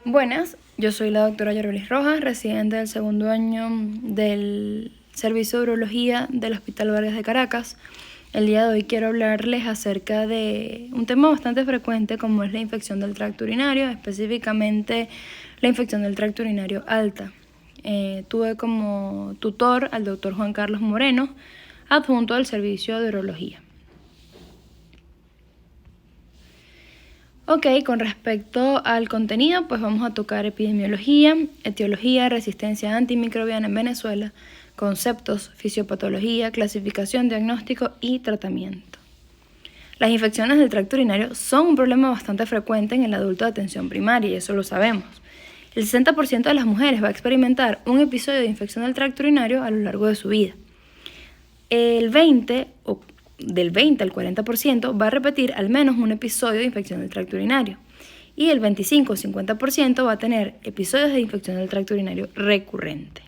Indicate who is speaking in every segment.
Speaker 1: Buenas, yo soy la doctora Yorbelis Rojas, residente del segundo año del Servicio de Urología del Hospital Vargas de Caracas. El día de hoy quiero hablarles acerca de un tema bastante frecuente como es la infección del tracto urinario, específicamente la infección del tracto urinario alta. Tuve como tutor al doctor Juan Carlos Moreno, adjunto al Servicio de Urología. Ok, con respecto al contenido, pues vamos a tocar epidemiología, etiología, resistencia antimicrobiana en Venezuela, conceptos, fisiopatología, clasificación, diagnóstico y tratamiento. Las infecciones del tracto urinario son un problema bastante frecuente en el adulto de atención primaria y eso lo sabemos. El 60% de las mujeres va a experimentar un episodio de infección del tracto urinario a lo largo de su vida. El 20 o del 20 al 40% va a repetir al menos un episodio de infección del tracto urinario. Y el 25 o 50% va a tener episodios de infección del tracto urinario recurrente.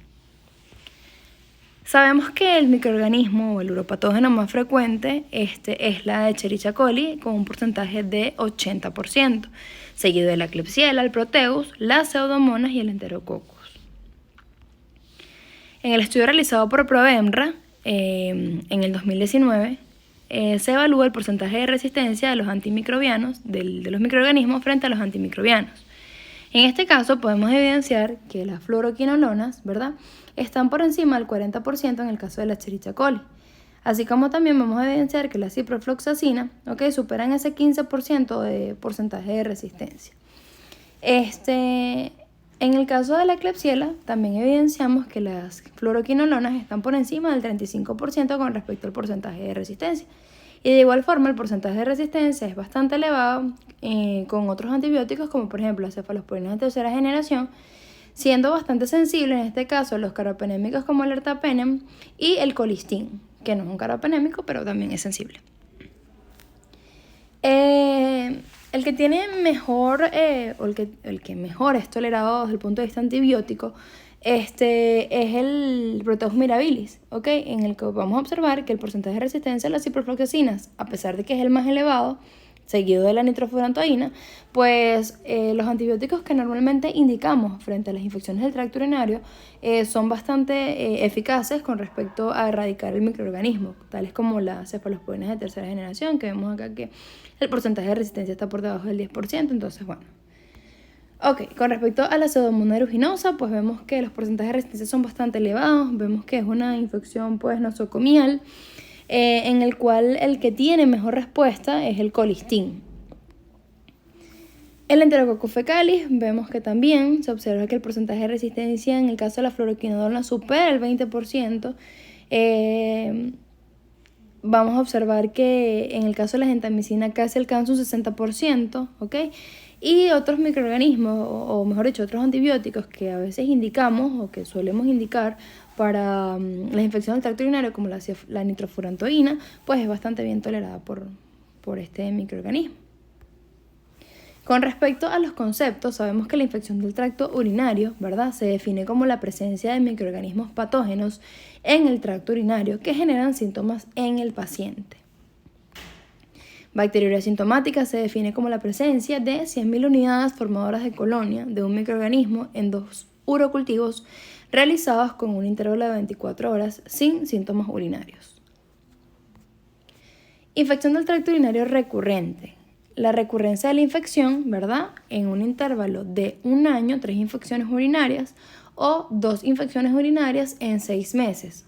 Speaker 1: Sabemos que el microorganismo o el uropatógeno más frecuente es la Escherichia coli con un porcentaje de 80%, seguido de la Klebsiella, el Proteus, las Pseudomonas y el Enterococcus. En el estudio realizado por Provemra en el 2019, se evalúa el porcentaje de resistencia de los antimicrobianos, de los microorganismos frente a los antimicrobianos. En este caso podemos evidenciar que las fluoroquinolonas, ¿verdad?, están por encima del 40% en el caso de la Escherichia coli. Así como también vamos a evidenciar que la ciprofloxacina, superan ese 15% de porcentaje de resistencia. En el caso de la Klebsiella, también evidenciamos que las fluoroquinolonas están por encima del 35% con respecto al porcentaje de resistencia. Y de igual forma, el porcentaje de resistencia es bastante elevado con otros antibióticos, como por ejemplo las cefalosporinas de tercera generación, siendo bastante sensible en este caso los carbapenémicos como el ertapenem y el colistin, que no es un carbapenémico, pero también es sensible. El que tiene mejor, el que mejor es tolerado desde el punto de vista antibiótico, es el Proteus mirabilis, en el que vamos a observar que el porcentaje de resistencia a las ciprofloxacinas, a pesar de que es el más elevado, seguido de la nitrofurantoína, pues los antibióticos que normalmente indicamos frente a las infecciones del tracto urinario son bastante eficaces con respecto a erradicar el microorganismo, tales como las cefalosporinas de tercera generación, que vemos acá que el porcentaje de resistencia está por debajo del 10%, entonces bueno. Con respecto a la Pseudomonas aeruginosa, pues vemos que los porcentajes de resistencia son bastante elevados, vemos que es una infección pues nosocomial, en el cual el que tiene mejor respuesta es el colistin. El Enterococcus fecalis vemos que también se observa que el porcentaje de resistencia en el caso de la fluoroquinolona supera el 20%. Vamos a observar que en el caso de la gentamicina casi alcanza un 60%, Y otros microorganismos, o mejor dicho, otros antibióticos que a veces indicamos o que solemos indicar para las infecciones del tracto urinario, como la nitrofurantoína, pues es bastante bien tolerada por este microorganismo. Con respecto a los conceptos, sabemos que la infección del tracto urinario, ¿verdad?, se define como la presencia de microorganismos patógenos en el tracto urinario que generan síntomas en el paciente. Bacteriuria sintomática se define como la presencia de 100.000 unidades formadoras de colonia de un microorganismo en 2 urocultivos realizados con un intervalo de 24 horas sin síntomas urinarios. Infección del tracto urinario recurrente. La recurrencia de la infección, ¿verdad?, en un intervalo de 1 año, 3 infecciones urinarias o 2 infecciones urinarias en 6 meses,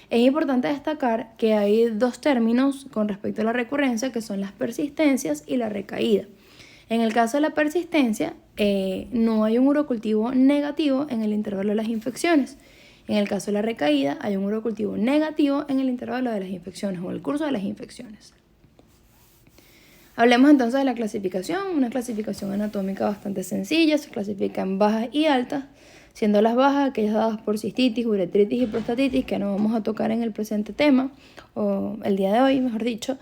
Speaker 1: Es importante destacar que hay 2 términos con respecto a la recurrencia, que son las persistencias y la recaída. En el caso de la persistencia, no hay un urocultivo negativo en el intervalo de las infecciones. En el caso de la recaída, hay un urocultivo negativo en el intervalo de las infecciones o el curso de las infecciones. Hablemos entonces de la clasificación, una clasificación anatómica bastante sencilla, se clasifica en bajas y altas, siendo las bajas aquellas dadas por cistitis, uretritis y prostatitis, que no vamos a tocar en el presente tema, o el día de hoy, mejor dicho.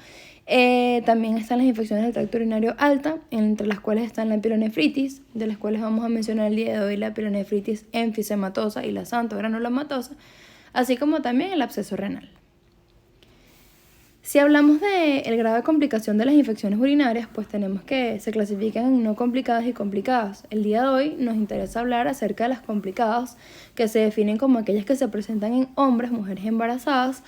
Speaker 1: También están las infecciones del tracto urinario alta, entre las cuales están la pielonefritis, de las cuales vamos a mencionar el día de hoy la pielonefritis enfisematosa y la xantogranulomatosa, así como también el absceso renal. Si hablamos del grado de complicación de las infecciones urinarias, pues tenemos que se clasifican en no complicadas y complicadas. El día de hoy nos interesa hablar acerca de las complicadas, que se definen como aquellas que se presentan en hombres, mujeres embarazadas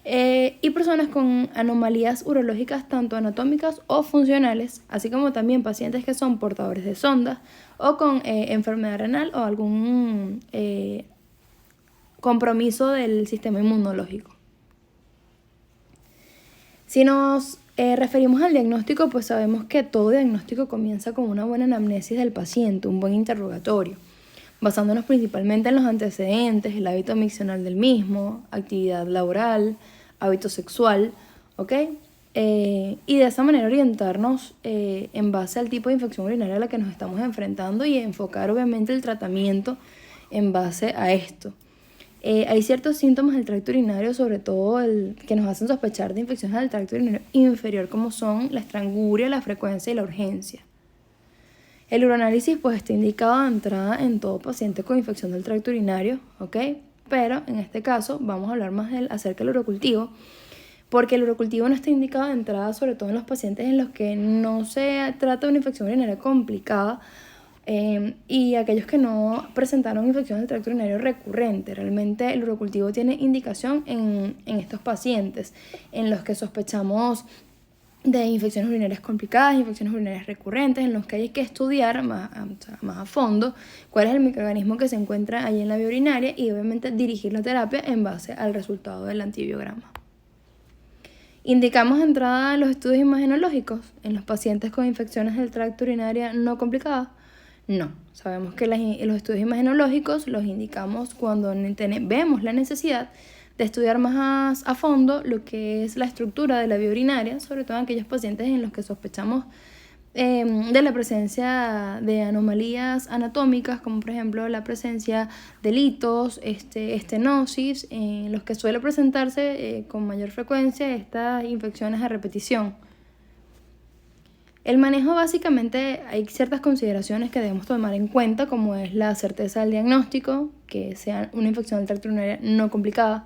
Speaker 1: y personas con anomalías urológicas tanto anatómicas o funcionales, así como también pacientes que son portadores de sondas o con enfermedad renal o algún compromiso del sistema inmunológico. Si nos referimos al diagnóstico, pues sabemos que todo diagnóstico comienza con una buena anamnesis del paciente, un buen interrogatorio, basándonos principalmente en los antecedentes, el hábito miccional del mismo, actividad laboral, hábito sexual, ¿ok? Y de esa manera orientarnos en base al tipo de infección urinaria a la que nos estamos enfrentando y enfocar obviamente el tratamiento en base a esto. Hay ciertos síntomas del tracto urinario, sobre todo que nos hacen sospechar de infecciones del tracto urinario inferior, como son la estranguria, la frecuencia y la urgencia. El uroanálisis pues está indicado de entrada en todo paciente con infección del tracto urinario, ¿ok? Pero en este caso vamos a hablar más acerca del urocultivo, porque el urocultivo no está indicado de entrada sobre todo en los pacientes en los que no se trata de una infección urinaria complicada, y aquellos que no presentaron infección del tracto urinario recurrente. Realmente el urocultivo tiene indicación en estos pacientes en los que sospechamos de infecciones urinarias complicadas, infecciones urinarias recurrentes, en los que hay que estudiar más a fondo cuál es el microorganismo que se encuentra ahí en la vía urinaria y obviamente dirigir la terapia en base al resultado del antibiograma. Indicamos entrada en los estudios imagenológicos en los pacientes con infecciones del tracto urinario no complicadas. No, sabemos que los estudios imagenológicos los indicamos cuando vemos la necesidad de estudiar más a fondo lo que es la estructura de la vía urinaria, sobre todo en aquellos pacientes en los que sospechamos de la presencia de anomalías anatómicas, como por ejemplo la presencia de litos, estenosis, en los que suele presentarse con mayor frecuencia estas infecciones a repetición. El manejo, básicamente hay ciertas consideraciones que debemos tomar en cuenta, como es la certeza del diagnóstico, que sea una infección del tracto urinario no complicada,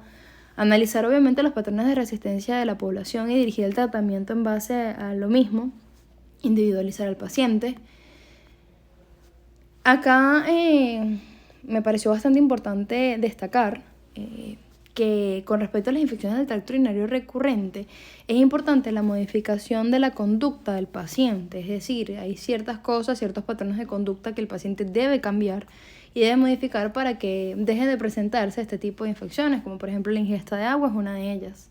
Speaker 1: analizar obviamente los patrones de resistencia de la población y dirigir el tratamiento en base a lo mismo, individualizar al paciente. Acá me pareció bastante importante destacar que con respecto a las infecciones del tracto urinario recurrente, es importante la modificación de la conducta del paciente, es decir, hay ciertas cosas, ciertos patrones de conducta que el paciente debe cambiar y debe modificar para que deje de presentarse este tipo de infecciones, como por ejemplo la ingesta de agua es una de ellas.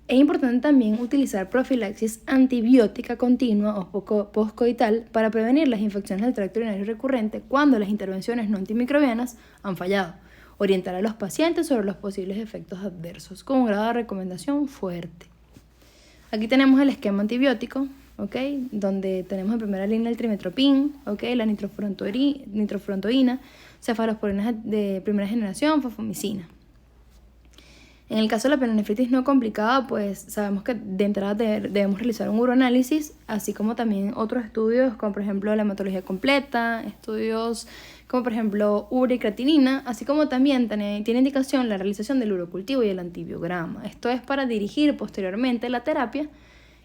Speaker 1: Es importante también utilizar profilaxis antibiótica continua o postcoital para prevenir las infecciones del tracto urinario recurrente cuando las intervenciones no antimicrobianas han fallado. Orientar a los pacientes sobre los posibles efectos adversos con un grado de recomendación fuerte. Aquí tenemos el esquema antibiótico, ¿ok? Donde tenemos en primera línea el trimetoprim, ¿ok? La nitrofurantoína, cefalosporinas de primera generación, fosfomicina. En el caso de la pielonefritis no complicada, pues sabemos que de entrada debemos realizar un uroanálisis, así como también otros estudios, como por ejemplo la hematología completa, estudios como por ejemplo urea y creatinina, así como también tiene indicación la realización del urocultivo y el antibiograma. Esto es para dirigir posteriormente la terapia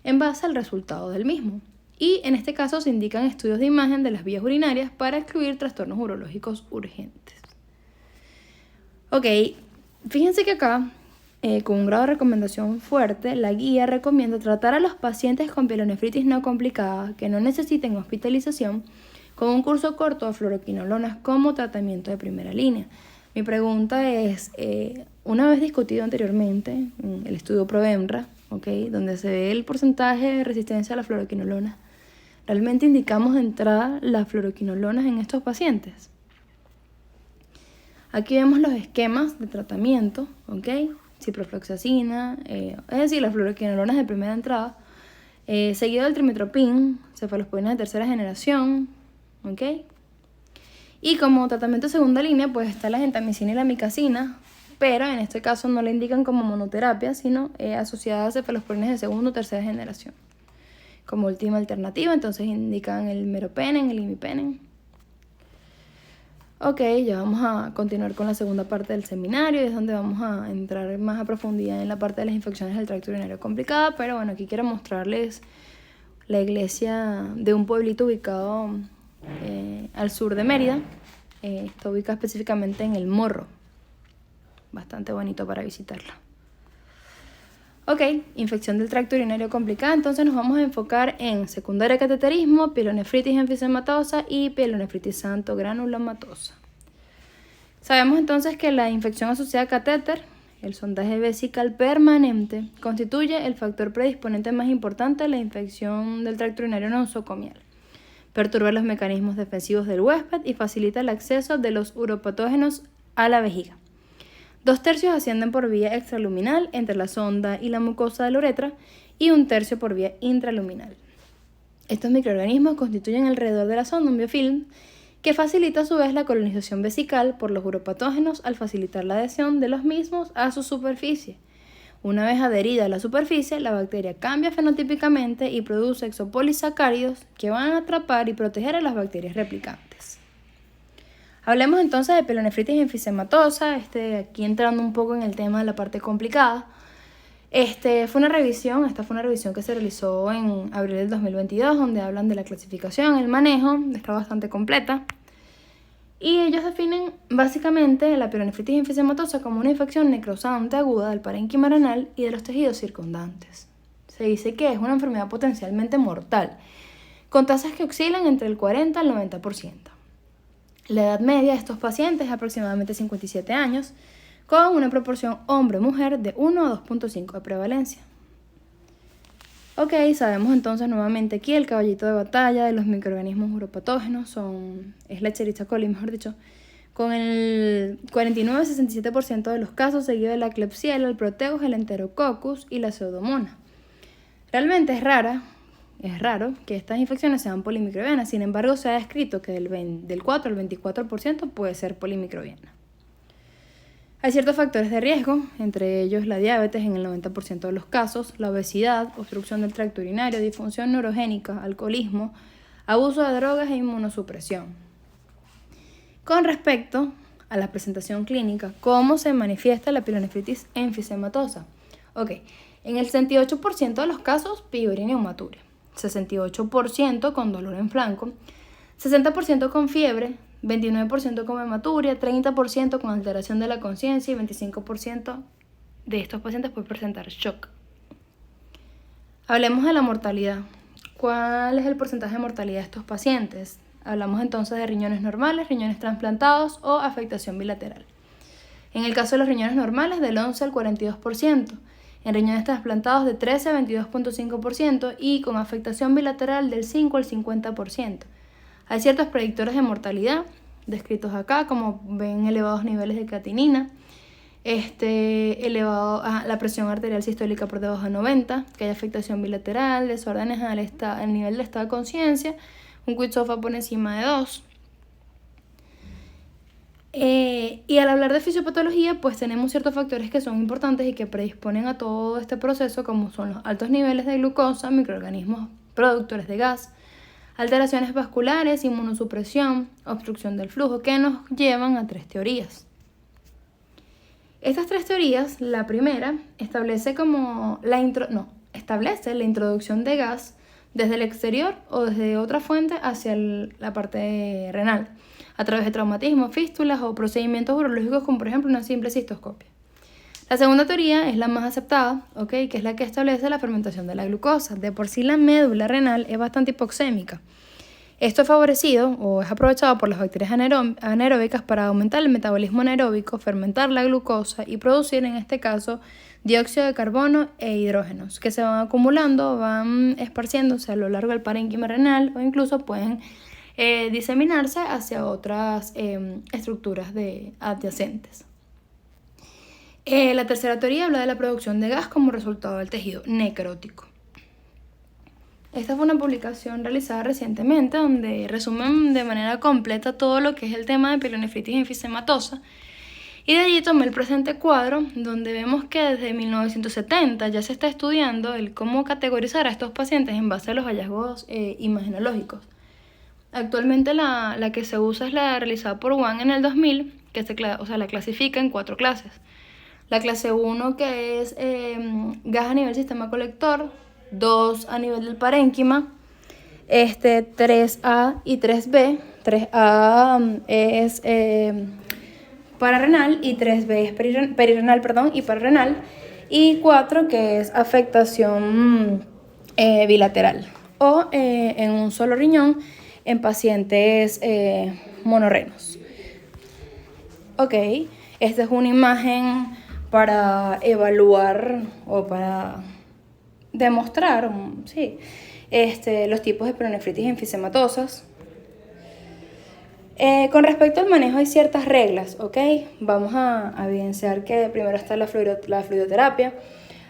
Speaker 1: en base al resultado del mismo. Y en este caso se indican estudios de imagen de las vías urinarias para excluir trastornos urológicos urgentes. Ok, fíjense que acá, con un grado de recomendación fuerte, la guía recomienda tratar a los pacientes con pielonefritis no complicada que no necesiten hospitalización con un curso corto de fluoroquinolonas como tratamiento de primera línea. Mi pregunta es, una vez discutido anteriormente en el estudio ProEMRA, ¿okay? Donde se ve el porcentaje de resistencia a la fluoroquinolona, ¿realmente indicamos de entrada las fluoroquinolonas en estos pacientes? Aquí vemos los esquemas de tratamiento, ¿ok? Ciprofloxacina, es decir, las fluoroquinolonas de primera entrada, seguido del trimetoprim, cefalosporinas de tercera generación, ¿ok? Y como tratamiento de segunda línea, pues está la gentamicina y la micacina, pero en este caso no le indican como monoterapia, sino asociadas a cefalosporinas de segunda o tercera generación. Como última alternativa, entonces indican el meropenem, el imipenem. Ok, ya vamos a continuar con la segunda parte del seminario, es donde vamos a entrar más a profundidad en la parte de las infecciones del tracto urinario complicada, pero bueno, aquí quiero mostrarles la iglesia de un pueblito ubicado al sur de Mérida. Está ubicada específicamente en El Morro, bastante bonito para visitarla. Ok, infección del tracto urinario complicada, entonces nos vamos a enfocar en secundaria cateterismo, pielonefritis enfisematosa y pielonefritis santo-granulomatosa. Sabemos entonces que la infección asociada a catéter, el sondaje vesical permanente, constituye el factor predisponente más importante a la infección del tracto urinario nosocomial. Perturba los mecanismos defensivos del huésped y facilita el acceso de los uropatógenos a la vejiga. 2/3 ascienden por vía extraluminal entre la sonda y la mucosa de la uretra y 1/3 por vía intraluminal. Estos microorganismos constituyen alrededor de la sonda un biofilm que facilita a su vez la colonización vesical por los uropatógenos al facilitar la adhesión de los mismos a su superficie. Una vez adherida a la superficie, la bacteria cambia fenotípicamente y produce exopolisacáridos que van a atrapar y proteger a las bacterias replicantes. Hablemos entonces de pielonefritis enfisematosa, aquí entrando un poco en el tema de la parte complicada. Esta fue una revisión que se realizó en abril del 2022, donde hablan de la clasificación, el manejo, está bastante completa. Y ellos definen básicamente la pielonefritis enfisematosa como una infección necrosante aguda del parénquima renal y de los tejidos circundantes. Se dice que es una enfermedad potencialmente mortal, con tasas que oscilan entre el 40 al 90%. La edad media de estos pacientes es aproximadamente 57 años, con una proporción hombre-mujer de 1 a 2.5 de prevalencia. Ok, sabemos entonces nuevamente aquí el caballito de batalla de los microorganismos uropatógenos es la Escherichia coli, mejor dicho, con el 49-67% de los casos seguido de la Klebsiella, el Proteus, el Enterococcus y la Pseudomonas. Realmente es raro que estas infecciones sean polimicrobianas, sin embargo se ha descrito que del 4 al 24% puede ser polimicrobiana. Hay ciertos factores de riesgo, entre ellos la diabetes en el 90% de los casos, la obesidad, obstrucción del tracto urinario, disfunción neurogénica, alcoholismo, abuso de drogas e inmunosupresión. Con respecto a la presentación clínica, ¿cómo se manifiesta la pielonefritis enfisematosa? Ok, en el 68% de los casos piuria y neumaturia, 68% con dolor en flanco, 60% con fiebre, 29% con hematuria, 30% con alteración de la conciencia y 25% de estos pacientes puede presentar shock. Hablemos de la mortalidad. ¿Cuál es el porcentaje de mortalidad de estos pacientes? Hablamos entonces de riñones normales, riñones trasplantados o afectación bilateral. En el caso de los riñones normales, del 11 al 42%. En riñones trasplantados de 13 a 22.5% y con afectación bilateral del 5 al 50%. Hay ciertos predictores de mortalidad descritos acá, como ven elevados niveles de creatinina, la presión arterial sistólica por debajo de 90, que hay afectación bilateral, desórdenes al nivel del estado de conciencia, un Quit-SOFA por encima de 2. Y al hablar de fisiopatología, pues tenemos ciertos factores que son importantes y que predisponen a todo este proceso, como son los altos niveles de glucosa, microorganismos productores de gas, alteraciones vasculares, inmunosupresión, obstrucción del flujo, que nos llevan a 3 teorías. Estas 3 teorías, la primera establece establece la introducción de gas desde el exterior o desde otra fuente hacia la parte renal, a través de traumatismos, fístulas o procedimientos urológicos como por ejemplo una simple cistoscopia. La segunda teoría es la más aceptada, que es la que establece la fermentación de la glucosa. De por sí la médula renal es bastante hipoxémica. Esto es favorecido o es aprovechado por las bacterias anaeróbicas para aumentar el metabolismo anaeróbico, fermentar la glucosa y producir en este caso dióxido de carbono e hidrógenos que se van acumulando, van esparciéndose a lo largo del parénquima renal o incluso pueden diseminarse hacia otras estructuras adyacentes. La tercera teoría habla de la producción de gas como resultado del tejido necrótico. Esta fue una publicación realizada recientemente donde resumen de manera completa todo lo que es el tema de pielonefritis enfisematosa. Y de allí tomé el presente cuadro donde vemos que desde 1970 ya se está estudiando el cómo categorizar a estos pacientes en base a los hallazgos imagenológicos. Actualmente la que se usa es la realizada por Wang en el 2000, la clasifica en 4 clases. La clase 1, que es gas a nivel sistema colector, 2 a nivel del parénquima, 3A y 3B. 3A es pararrenal y 3B es perirenal, y pararrenal. Y 4, que es afectación bilateral o en un solo riñón en pacientes monorrenos. Ok, esta es una imagen para evaluar o para demostrar los tipos de pielonefritis enfisematosas. Con respecto al manejo hay ciertas reglas, ¿ok? Vamos a evidenciar que primero está la fluidoterapia,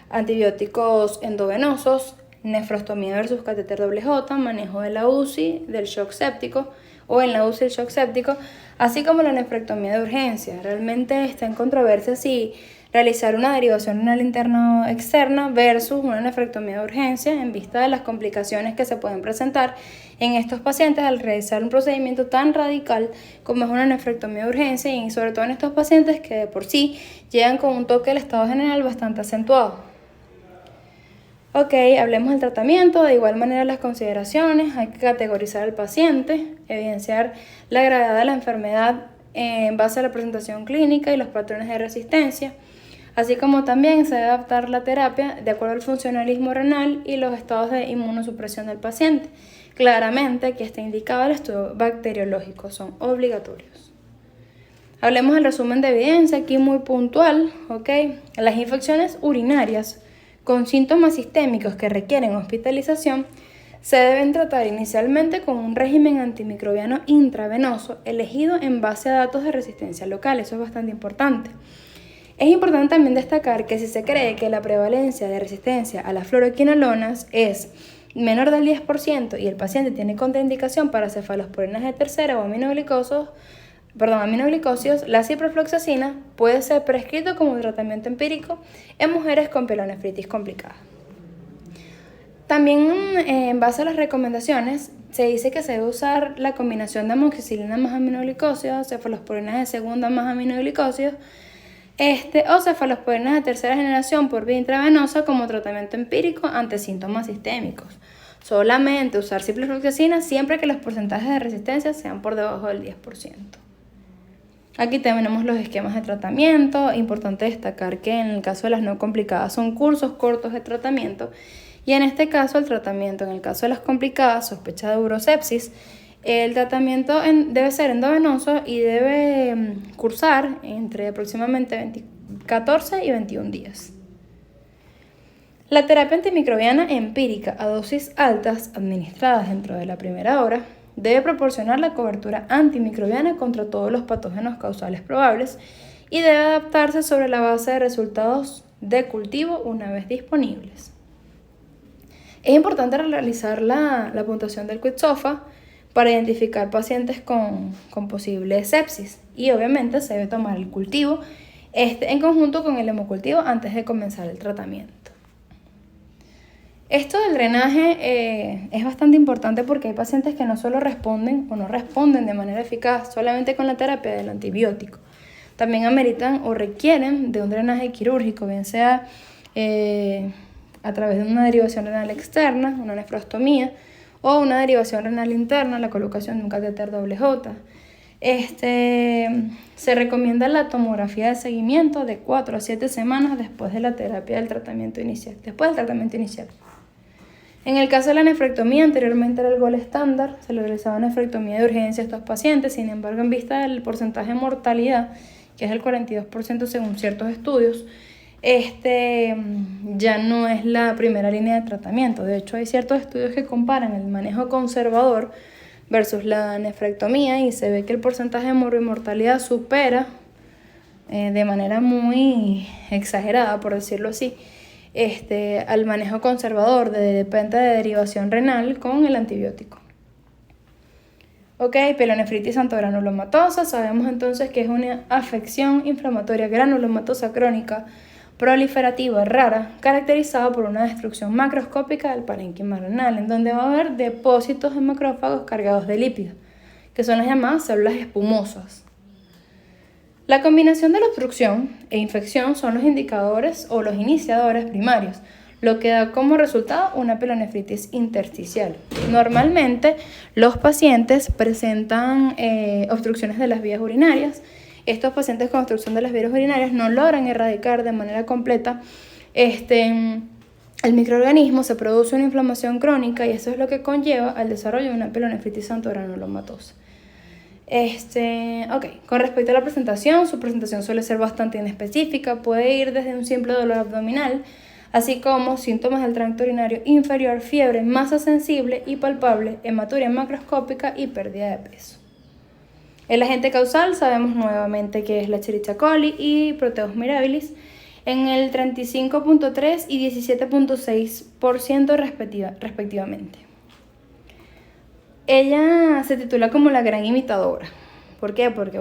Speaker 1: antibióticos endovenosos, nefrostomía versus catéter doble J, manejo de la UCI, del shock séptico, o en la UCI el shock séptico, así como la nefrectomía de urgencia. Realmente está en controversia si realizar una derivación renal interna o externa versus una nefrectomía de urgencia en vista de las complicaciones que se pueden presentar en estos pacientes al realizar un procedimiento tan radical como es una nefrectomía de urgencia, y sobre todo en estos pacientes que de por sí llegan con un toque del estado general bastante acentuado. Ok, hablemos del tratamiento. De igual manera, las consideraciones: hay que categorizar al paciente, evidenciar la gravedad de la enfermedad en base a la presentación clínica y los patrones de resistencia, así como también se debe adaptar la terapia de acuerdo al funcionalismo renal y los estados de inmunosupresión del paciente. Claramente, aquí está indicado el estudio bacteriológico, son obligatorios. Hablemos del resumen de evidencia, aquí muy puntual, ¿ok? Las infecciones urinarias con síntomas sistémicos que requieren hospitalización se deben tratar inicialmente con un régimen antimicrobiano intravenoso elegido en base a datos de resistencia local. Eso es bastante importante. Es importante también destacar que si se cree que la prevalencia de resistencia a las fluoroquinolonas es menor del 10% y el paciente tiene contraindicación para cefalosporinas de tercera o aminoglicosios, la ciprofloxacina puede ser prescrito como tratamiento empírico en mujeres con pielonefritis complicada. También en base a las recomendaciones se dice que se debe usar la combinación de amoxicilina más aminoglicosios, cefalosporinas de segunda más aminoglicosios, o cefalosporinas de tercera generación por vía intravenosa como tratamiento empírico ante síntomas sistémicos. Solamente usar ciprofloxacina siempre que los porcentajes de resistencia sean por debajo del 10%. Aquí tenemos los esquemas de tratamiento. Importante destacar que en el caso de las no complicadas son cursos cortos de tratamiento, y en este caso el tratamiento, en el caso de las complicadas, sospecha de urosepsis, el tratamiento debe ser endovenoso y debe cursar entre aproximadamente 14 y 21 días. La terapia antimicrobiana empírica a dosis altas administradas dentro de la primera hora debe proporcionar la cobertura antimicrobiana contra todos los patógenos causales probables y debe adaptarse sobre la base de resultados de cultivo una vez disponibles. Es importante realizar la puntuación del QIT-SOFA para identificar pacientes con posible sepsis, y obviamente se debe tomar el cultivo en conjunto con el hemocultivo antes de comenzar el tratamiento. Esto del drenaje es bastante importante porque hay pacientes que no solo responden o no responden de manera eficaz solamente con la terapia del antibiótico. También ameritan o requieren de un drenaje quirúrgico, bien sea a través de una derivación renal externa, una nefrostomía, o una derivación renal interna, la colocación de un catéter doble J. Se recomienda la tomografía de seguimiento de 4 a 7 semanas después de la terapia del tratamiento inicial, En el caso de la nefrectomía, anteriormente era el gol estándar, se le realizaba nefrectomía de urgencia a estos pacientes. Sin embargo, en vista del porcentaje de mortalidad, que es el 42% según ciertos estudios, ya no es la primera línea de tratamiento. De hecho, hay ciertos estudios que comparan el manejo conservador versus la nefrectomía y se ve que el porcentaje de mortalidad supera de manera muy exagerada, por decirlo así, al manejo conservador depende de derivación renal con el antibiótico. Ok, pielonefritis antogranulomatosa. Sabemos entonces que es una afección inflamatoria granulomatosa crónica proliferativa rara, caracterizada por una destrucción macroscópica del parénquima renal, en donde va a haber depósitos de macrófagos cargados de lípidos, que son las llamadas células espumosas. La combinación de la obstrucción e infección son los indicadores o los iniciadores primarios, lo que da como resultado una pielonefritis intersticial. Normalmente los pacientes presentan obstrucciones de las vías urinarias. Estos pacientes con obstrucción de las vías urinarias no logran erradicar de manera completa el microorganismo, se produce una inflamación crónica y eso es lo que conlleva al desarrollo de una pielonefritis xantogranulomatosa. Con respecto a la presentación, su presentación suele ser bastante inespecífica, puede ir desde un simple dolor abdominal, así como síntomas del tracto urinario inferior, fiebre, masa sensible y palpable, hematuria macroscópica y pérdida de peso. El agente causal sabemos nuevamente que es la Escherichia coli y Proteus mirabilis en el 35.3 y 17.6% respectivamente. Ella se titula como la gran imitadora. ¿Por qué? Porque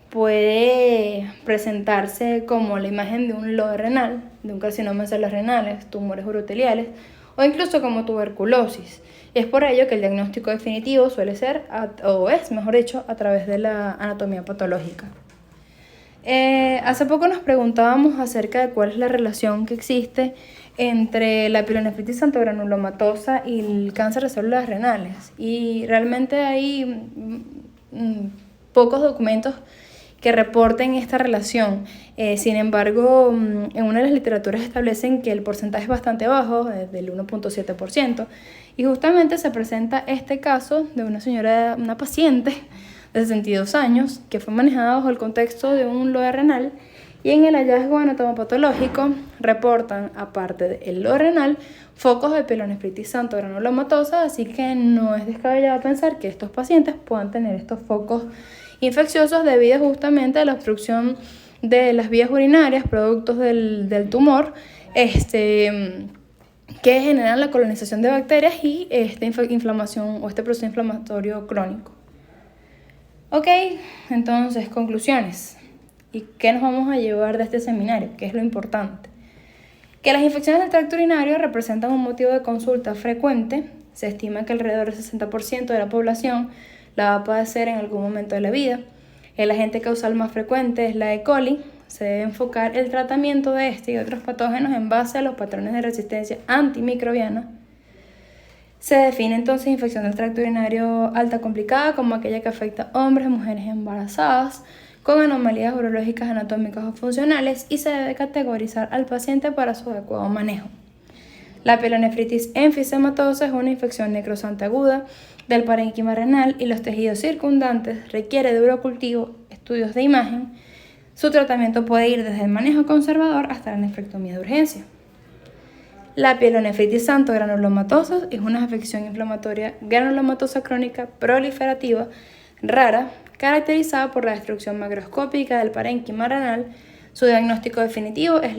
Speaker 1: puede presentarse como la imagen de un lobe renal, de un carcinoma de células renales, tumores uroteliales o incluso como tuberculosis. Y es por ello que el diagnóstico definitivo suele ser, a través de la anatomía patológica. Hace poco nos preguntábamos acerca de cuál es la relación que existe entre la pielonefritis xantogranulomatosa y el cáncer de células renales. Y realmente hay pocos documentos que reporten esta relación. Sin embargo, en una de las literaturas establecen que el porcentaje es bastante bajo, del 1.7%, y justamente se presenta este caso de una paciente de 62 años que fue manejada bajo el contexto de un lobe renal, y en el hallazgo anatomopatológico reportan, aparte del lobe renal, focos de pielonefritis xantogranulomatosa, así que no es descabellado pensar que estos pacientes puedan tener estos focos infecciosos debido justamente a la obstrucción de las vías urinarias, productos del tumor, que generan la colonización de bacterias y esta inflamación o este proceso inflamatorio crónico. Ok, entonces, conclusiones. ¿Y qué nos vamos a llevar de este seminario? ¿Qué es lo importante? Que las infecciones del tracto urinario representan un motivo de consulta frecuente. Se estima que alrededor del 60% de la población la va a padecer en algún momento de la vida. El agente causal más frecuente es la E. coli. Se debe enfocar el tratamiento de este y otros patógenos en base a los patrones de resistencia antimicrobiana. Se define entonces infección del tracto urinario alta complicada como aquella que afecta a hombres y mujeres embarazadas con anomalías urológicas, anatómicas o funcionales, y se debe categorizar al paciente para su adecuado manejo. La pielonefritis enfisematosa es una infección necrosante aguda del parénquima renal y los tejidos circundantes, requiere de urocultivo, estudios de imagen. Su tratamiento puede ir desde el manejo conservador hasta la nefrectomía de urgencia. La pielonefritis xantogranulomatosa es una afección inflamatoria granulomatosa crónica proliferativa rara, caracterizada por la destrucción macroscópica del parénquima renal. Su diagnóstico definitivo es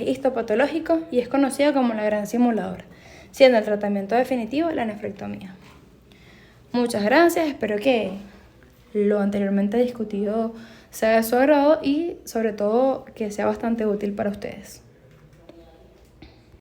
Speaker 1: histopatológico y es conocida como la gran simuladora, siendo el tratamiento definitivo la nefrectomía. Muchas gracias, espero que lo anteriormente discutido sea de su agrado y sobre todo que sea bastante útil para ustedes.